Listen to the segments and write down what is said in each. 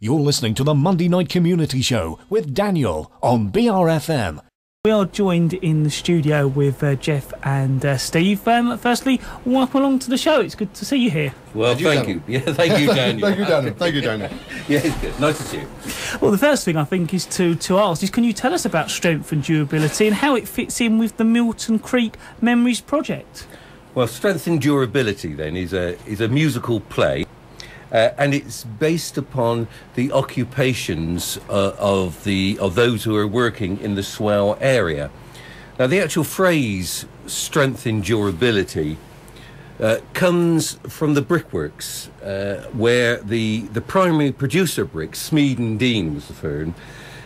You're listening to the Monday Night Community Show with Daniel on BRFM. We are joined in the studio with Jeff and Steve. Firstly, welcome along to the show. It's good to see you here. Well, thank you. Yeah, thank you, Daniel. Thank you, Daniel. Thank you, Daniel. Yeah, it's good. Nice to see you. Well, the first thing I think is to ask is, can you tell us about Strength and Durability and how it fits in with the Milton Creek Memories project? Well, Strength and Durability then is a musical play. And it's based upon the occupations of those who are working in the Swell area. Now, the actual phrase "strength and durability" comes from the brickworks, where the primary producer bricks, Smead and Dean was the firm.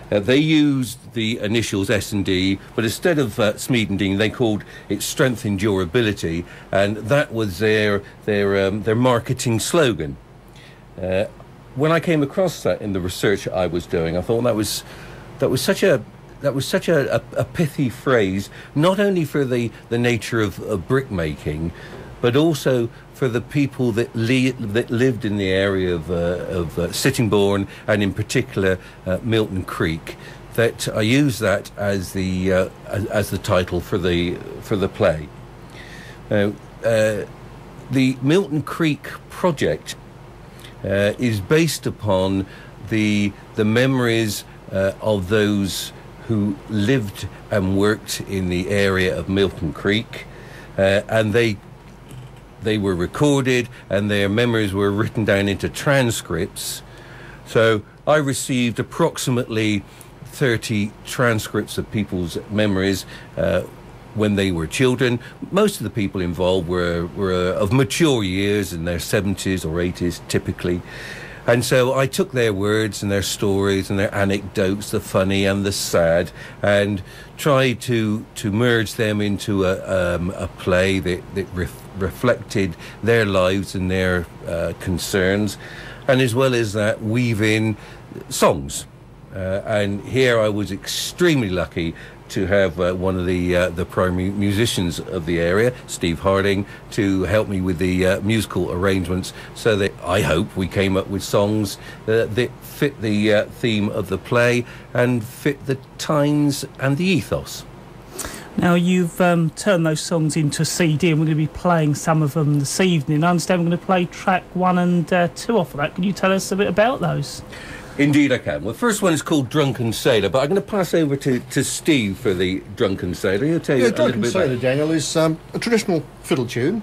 They used the initials S&D, but instead of Smead and Dean, they called it Strength and Durability, and that was their marketing slogan. When I came across that in the research I was doing, I thought that was such a pithy phrase, not only for the nature of brick making, but also for the people that lived in the area of Sittingbourne and in particular Milton Creek. That I use that as the title for the play. The Milton Creek project is based upon the memories of those who lived and worked in the area of Milton Creek, and they were recorded and their memories were written down into transcripts. So I received approximately 30 transcripts of people's memories when they were children. Most of the people involved were of mature years, in their 70s or 80s typically. And so I took their words and their stories and their anecdotes, the funny and the sad, and tried to merge them into a play that reflected their lives and their concerns, and as well as that weave in songs. And here I was extremely lucky to have one of the primary musicians of the area, Steve Harding, to help me with the musical arrangements, so that I hope we came up with songs that fit the theme of the play and fit the times and the ethos. Now, you've turned those songs into a CD, and we're going to be playing some of them this evening. I understand we're going to play track 1 and 2 off of that. Can you tell us a bit about those? Indeed I can. Well, the first one is called Drunken Sailor, but I'm going to pass over to Steve for the Drunken Sailor. He'll tell you a little bit Drunken Sailor, Daniel, is a traditional fiddle tune.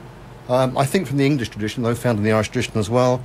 I think from the English tradition, though found in the Irish tradition as well.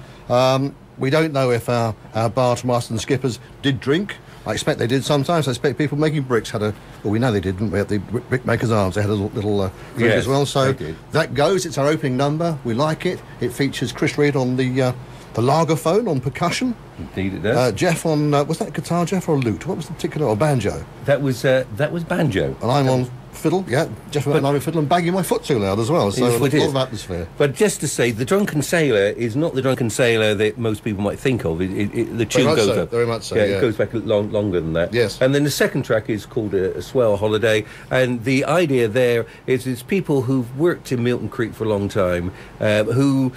We don't know if our barge masters and skippers did drink. I expect they did sometimes. I expect people making bricks had well, we know they did, didn't we, at the Brickmakers' Arms. They had a little drink as well. So that goes. It's our opening number. We like it. It features Chris Reid on the lagerphone on percussion. Indeed it does. Jeff on, was that guitar, Jeff, or lute? What was the particular, or banjo? That was banjo. And I'm on fiddle, yeah. Jeff and I'm on fiddle and banging my foot too loud as well, so a lot of atmosphere. But just to say, the Drunken Sailor is not the Drunken Sailor that most people might think of. The tune goes up. Very much so, It goes back longer than that. Yes. And then the second track is called a Swell Holiday, and the idea there is it's people who've worked in Milton Creek for a long time, who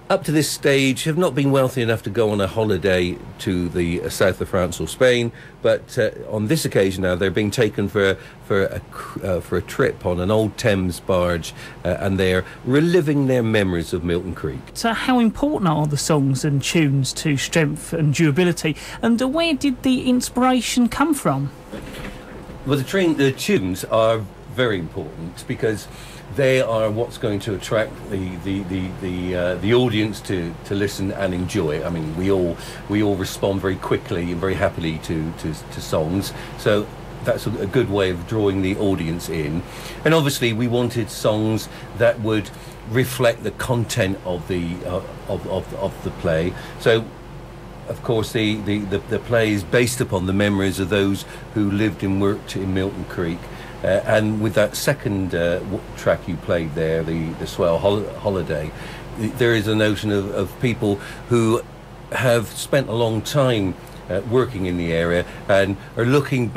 up to this stage have not been wealthy enough to go on a holiday to the south of France or Spain, but on this occasion now they're being taken for a trip on an old Thames barge, and they're reliving their memories of Milton Creek. So how important are the songs and tunes to Strength and Durability, and where did the inspiration come from? Well, the tunes are very important because they are what's going to attract the audience to listen and enjoy. I mean, we all respond very quickly and very happily to songs, so that's a good way of drawing the audience in. And obviously, we wanted songs that would reflect the content of the play. So, of course, the play is based upon the memories of those who lived and worked in Milton Creek. And with that second track you played there, the Swell Holiday, there is a notion of people who have spent a long time working in the area and are looking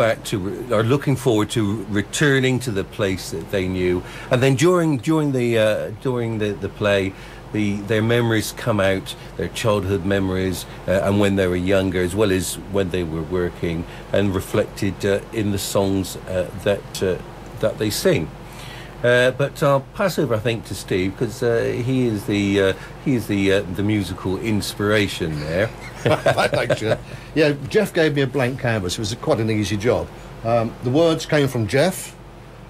forward to returning to the place that they knew. And then during the play, their memories come out, their childhood memories, and when they were younger, as well as when they were working, and reflected in the songs that they sing. But I'll pass over, I think, to Steve, because he is the musical inspiration there. Thanks, Jeff. Yeah, Jeff gave me a blank canvas. It was quite an easy job. The words came from Jeff,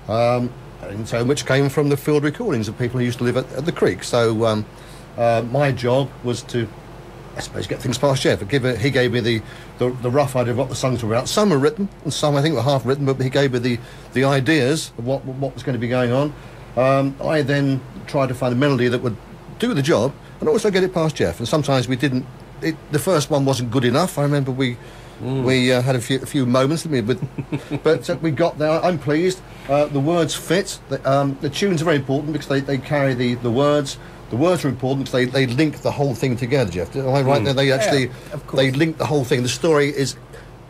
and so which came from the field recordings of people who used to live at the creek. So my job was to, I suppose, get things past Jeff. He gave me the rough idea of what the songs were about. Some were written, and some I think were half written, but he gave me the ideas of what was going to be going on. I then tried to find a melody that would do the job and also get it past Jeff. And sometimes we didn't. The first one wasn't good enough. I remember we had a few moments, but we got there. I'm pleased. The words fit. The tunes are very important because they carry the words. The words are important because they link the whole thing together, Jeff. Am I right there? They actually they link the whole thing. The story is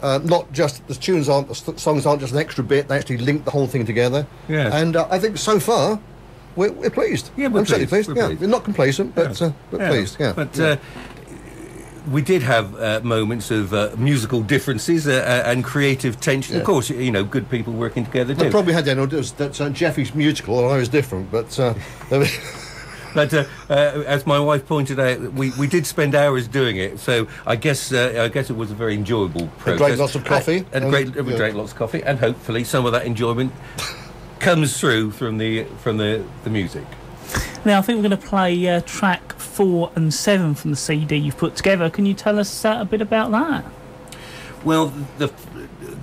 not just the tunes aren't the songs aren't just an extra bit. They actually link the whole thing together. Yeah. And I think so far we're pleased. Yeah, we're certainly pleased. We're yeah, pleased. we're not complacent, but pleased. Yeah. But we did have moments of musical differences and creative tension. Yeah. Of course, good people working together too. The problem we had then was that Jeffy's musical and I was different, but. But as my wife pointed out, we did spend hours doing it, so I guess it was a very enjoyable process. Drank lots of coffee. We drank lots of coffee, and hopefully some of that enjoyment comes through from the music. Now, I think we're going to play track 4 and 7 from the CD you've put together. Can you tell us a bit about that? Well, the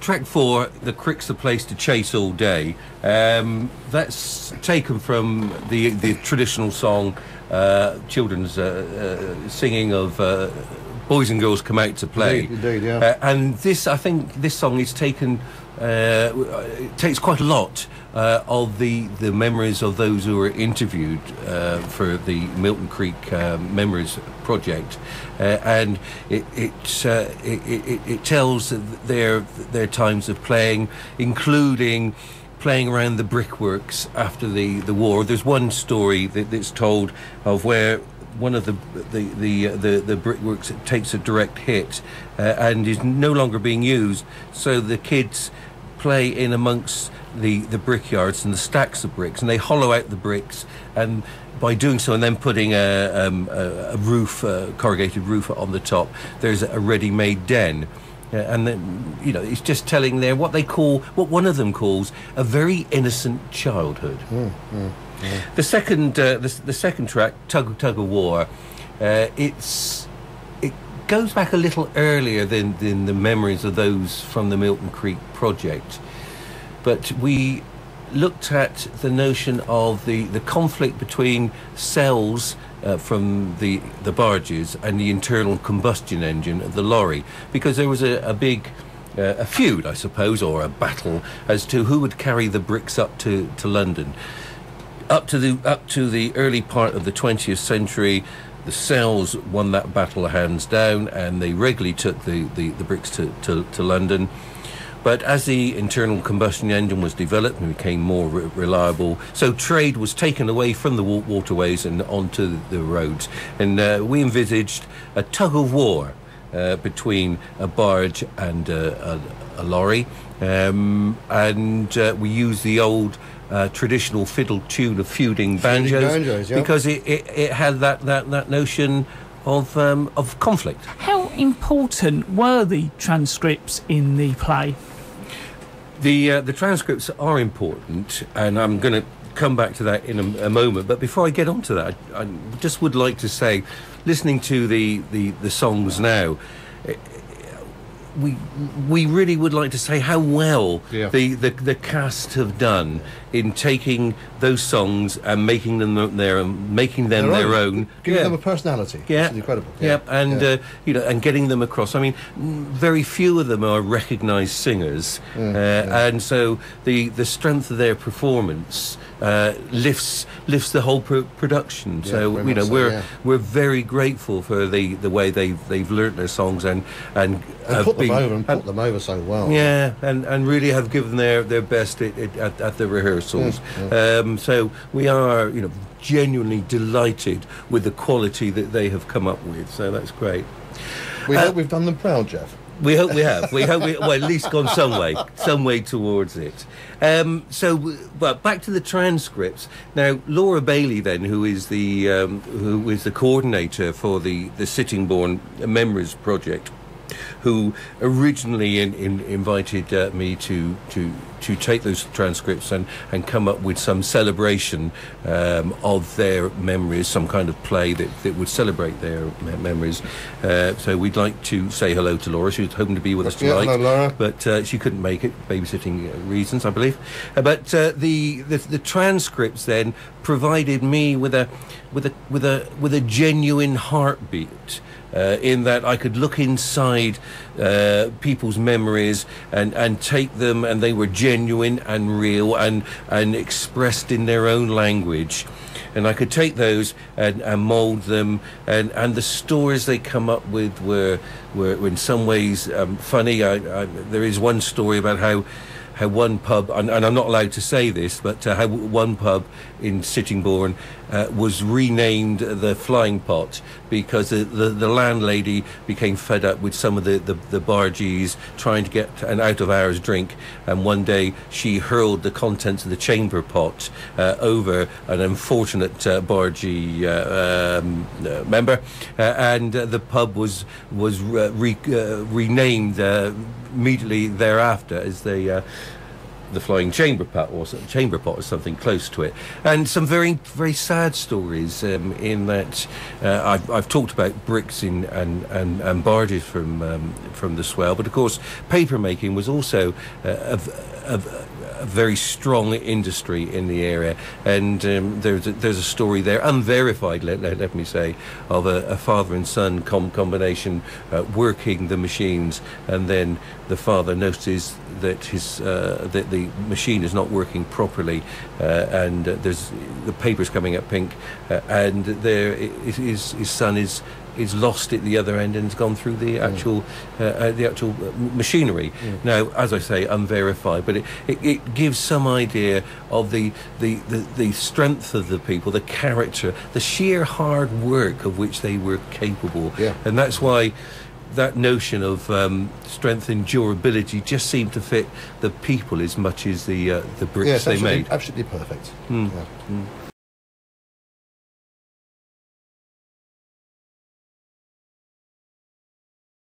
track 4, "The Crick's the Place to Chase All Day," that's taken from the traditional song, children's singing of boys and girls come out to play. Indeed, yeah. And I think this song is taken. It takes quite a lot of the memories of those who were interviewed for the Milton Creek Memories Project, and it tells their times of playing, including playing around the brickworks after the war. There's one story that's told of where one of the brickworks takes a direct hit and is no longer being used, so the kids play in amongst the brickyards and the stacks of bricks, and they hollow out the bricks, and by doing so and then putting a roof, corrugated roof on the top, there's a ready-made den. And then, it's just telling there what one of them calls a very innocent childhood. The second track, Tug of War, it goes back a little earlier than the memories of those from the Milton Creek Project, but we looked at the notion of the conflict between cells from the barges and the internal combustion engine of the lorry, because there was a big a feud, I suppose, or a battle as to who would carry the bricks up to London. Up to the early part of the 20th century, the cells won that battle hands down, and they regularly took the bricks to London. But as the internal combustion engine was developed and became more reliable, so trade was taken away from the waterways and onto the roads. And we envisaged a tug of war between a barge and a lorry. And we used the old traditional fiddle tune of feuding banjos, yeah. because it had that notion of conflict. How important were the transcripts in the play? The transcripts are important, and I'm going to come back to that in a moment. But before I get on to that, I just would like to say, listening to the songs now, we really would like to say how well the cast have done in taking those songs and making them their own, giving them a personality. Yeah, it's incredible. And getting them across. I mean, very few of them are recognised singers, and so the strength of their performance lifts the whole production. So we're very grateful for the way they've learnt their songs and put them over so well. Yeah, and really have given their best at the rehearsals. So we are genuinely delighted with the quality that they have come up with. So that's great. We hope we've done them proud, Jeff. We hope we have. We hope well, at least gone some way towards it. But back to the transcripts. Now, Laura Bailey, then, who is the coordinator for the Sittingbourne Memories Project, who originally invited me to take those transcripts and come up with some celebration of their memories, some kind of play that would celebrate their memories. So we'd like to say hello to Laura. She was hoping to be with us tonight, hello, Laura. but she couldn't make it, babysitting reasons, I believe. But the transcripts then provided me with a genuine heartbeat. In that I could look inside people's memories and take them, and they were genuine and real and expressed in their own language. And I could take those and mould them, and the stories they come up with were in some ways funny. There is one story about how one pub, and I'm not allowed to say this, but how one pub in Sittingbourne was renamed the Flying Pot because the landlady became fed up with some of the bargees trying to get an out-of-hours drink, and one day she hurled the contents of the chamber pot over an unfortunate bargee member, and the pub was renamed immediately thereafter as the Flying Chamber Pot, or something close to it. And some very, very sad stories in that I've talked about bricks and barges from the swell, but of course paper making was also a very strong industry in the area, and there's a story there, unverified, let me say, of a father and son combination working the machines, and then the father notices that that the machine is not working properly, and there's the paper's coming up pink, and his son is lost at the other end and has gone through the actual machinery. Now, as I say, unverified, but it gives some idea of the strength of the people, the character, the sheer hard work of which they were capable. Yeah. And that's why that notion of strength and durability just seemed to fit the people as much as the bricks they made. Absolutely perfect. Mm. Yeah. Mm.